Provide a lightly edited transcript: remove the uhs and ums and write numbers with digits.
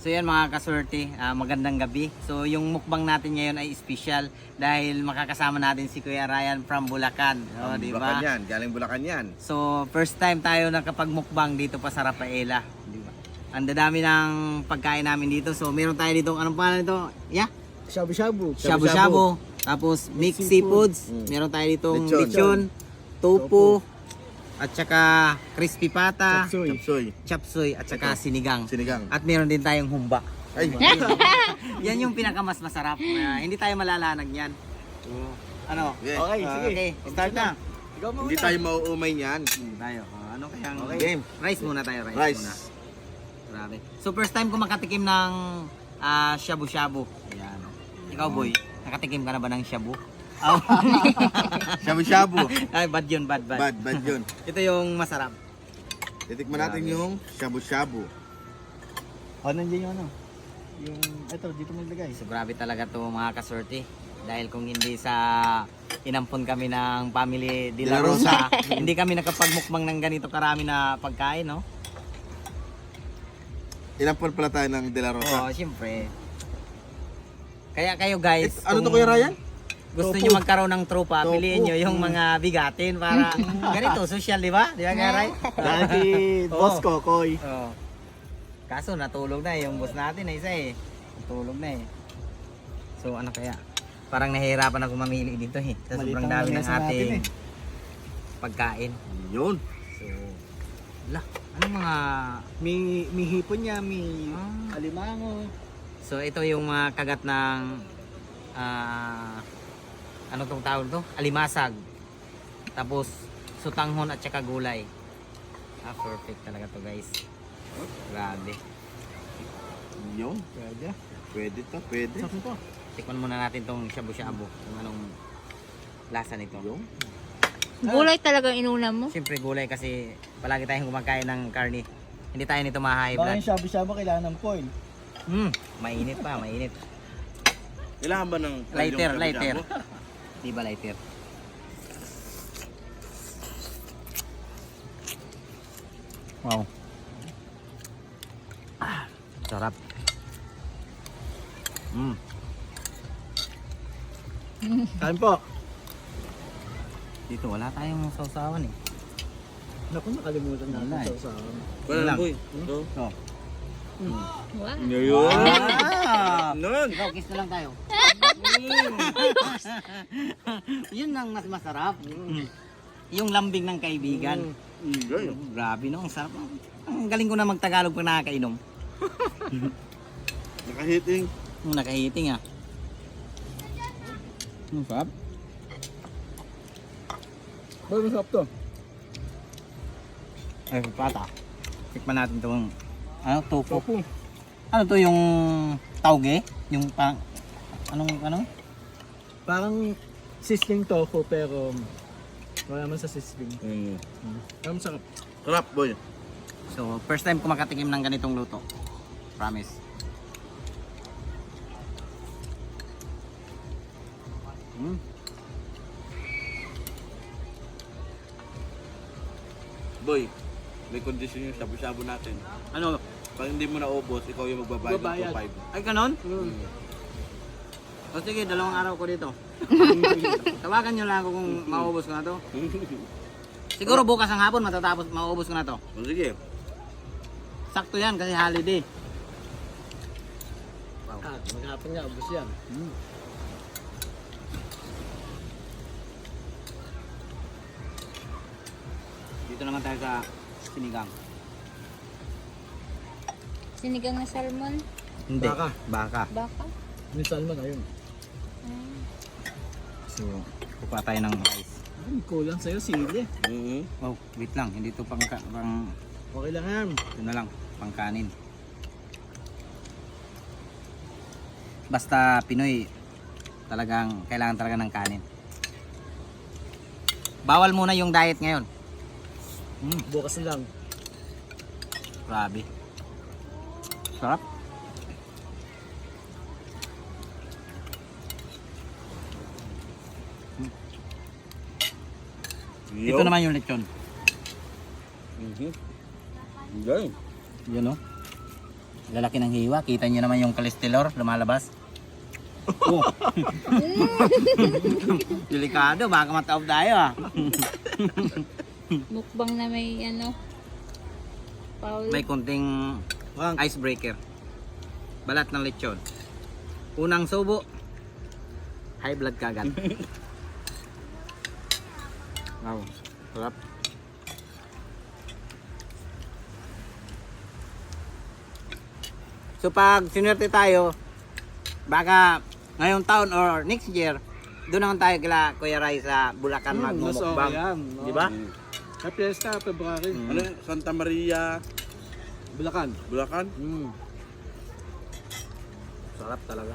So yan mga kaswerte, magandang gabi. So yung mukbang natin ngayon ay special dahil makakasama natin si Kuya Ryan from Bulacan. Oh, di ba? Bulacan yan, galing Bulacan yan. So first time tayo nakapagmukbang dito pa sa Rafaela. Di ba? Ang dadami ng pagkain namin dito. So meron tayo dito, anong pangalan nito? Yeah? Shabu-shabu. Shabu-shabu. Tapos mixed seafoods. Meron tayo ditong Lechon. lechon, tofu, at saka crispy pata, Chapsuy. Chapsoy, chapsuy, at saka sinigang. sinigang. At meron din tayong humba. Ay, Yan yung pinakamas masarap. Hindi tayo malalanag yan. Ano? yeah. Okay, sige. Okay, start na. Ikaw muna. Hindi tayo mauumay niyan. Tayo. Ano kayang Okay. Game. rice muna tayo, rice, Rice. muna. Grabe. So first time ko makatikim ng shabu-shabu. Ayan. Ikaw boy, nakatikim ka na ba ng shabu? Oh. Shabu-shabu. Ay, bad yun, bad. Bad yun. Ito yung masarap. Titikman natin yung shabu-shabu. Oh, nandiyan yung ano. Yung, eto, dito maglagay. So grabe talaga to mga kaswerte. Dahil kung hindi sa inampon kami ng family De La Rosa, hindi kami nakapagmukbang ng ganito karami na pagkain, no? Inampon pala tayo ng De La Oo, Rosa. siyempre. Kaya kayo guys, Ano to kung Kuya Ryan? gusto Tofu. nyo magkaroon ng tropa, Tofu. piliin nyo yung mga bigatin para ganito, social, di ba? Di ba, Garay? Dati, boss ko, Koy. Oo. Kaso natulog na yung boss natin na isa eh. Natulog na eh. So ano kaya? Parang nahihirapan ako mamili dito eh. Sa Maliit sobrang ang dami ng lamesa natin ating eh. pagkain. Yun. So, anong mga... May hipon niya, may Ah. alimango. So ito yung mga kagat ng... ano tong tawag to? Alimasag. Tapos sutanghon at saka gulay. Perfect talaga to guys. Grabe. Yun. Pwede. Pwede to, pwede. Sakto to. Tikman muna natin tong shabu-shabu. Kung anong lasa nito. Yung. Gulay talagang inuna mo. Siyempre gulay kasi palagi tayong kumakain ng karne. Hindi tayo nito ma-high Baka blood. yung shabu-shabu kailangan ng foil. Mainit pa, mainit. Kailangan ba ng Lighter, yung lighter. shabu-shabu? Di ba lighter? Wow. Sarap. Kain po. Dito wala tayong sausawan eh. Naku, nakalimutan natin Wala eh. sa usawan. Wala Lang. lang, boy. So, Wow. ngayon. Ah! Nun. Ikaw, kiss na lang tayo. Yun ang mas masarap. Yung lambing ng kaibigan. Ganyan. Grabe no, ang sarap. Ang galing ko na magtagalog pag nakakainom. Nakahiting. Nakahiting ah. Ang sarap. Ba't masarap to? Ay, pata. Tikman natin itong tofu. Tofu. Ano to yung tauge? Yung pang ano? Parang sizzling tofu pero wala naman sa sizzling. Pero masarap. Sarap, boy. So, first time ko makatikim ng ganitong luto. Promise. Boy, may condition yung shabu-shabu natin. Ano? Pag hindi mo naubos, ikaw yung magbabayad Magbabayad. ng 2.5. Ay, ganon? O sige, 2 araw ko dito. Tawagan nyo lang ako kung maubos ko na to. Siguro bukas ang hapon matatapos, maubos ko na to. O sige. Sakto yan kasi holiday. Maghapon nga, ubos yan. Dito naman tayo sa sinigang. Sinigang na salmon. Hindi. Baka. Baka. Baka. Yung salmon, ayun. So, kukuha tayo ng rice. Ay, kulang sa'yo, sili. Oh, wait lang. Hindi to pang Okay lang yan. ito na lang, pang kanin. Basta Pinoy, talagang kailangan talaga ng kanin. Bawal muna yung diet ngayon. Bukas na lang. Grabe. Sarap. Ito naman yung lechon. Ganyan. Yun o. Lalaki ng hiwa. Kita nyo naman yung cholesterol lumalabas. Oh. Delikado, baka mataob tayo ah. Mukbang na may ano. Paul. May konting icebreaker. Balat ng lechon. Unang subo, high blood kagad. Wow, sarap. So pag sinwerte tayo, baka ngayong taon or next year, doon naman tayo kila Kuya Rai sa Bulacan Mas okay magmumukbang. yan. Di ba? Sa Fiesta, February. Ano yun? Santa Maria, Bulacan. Bulacan? Mm. Sarap talaga.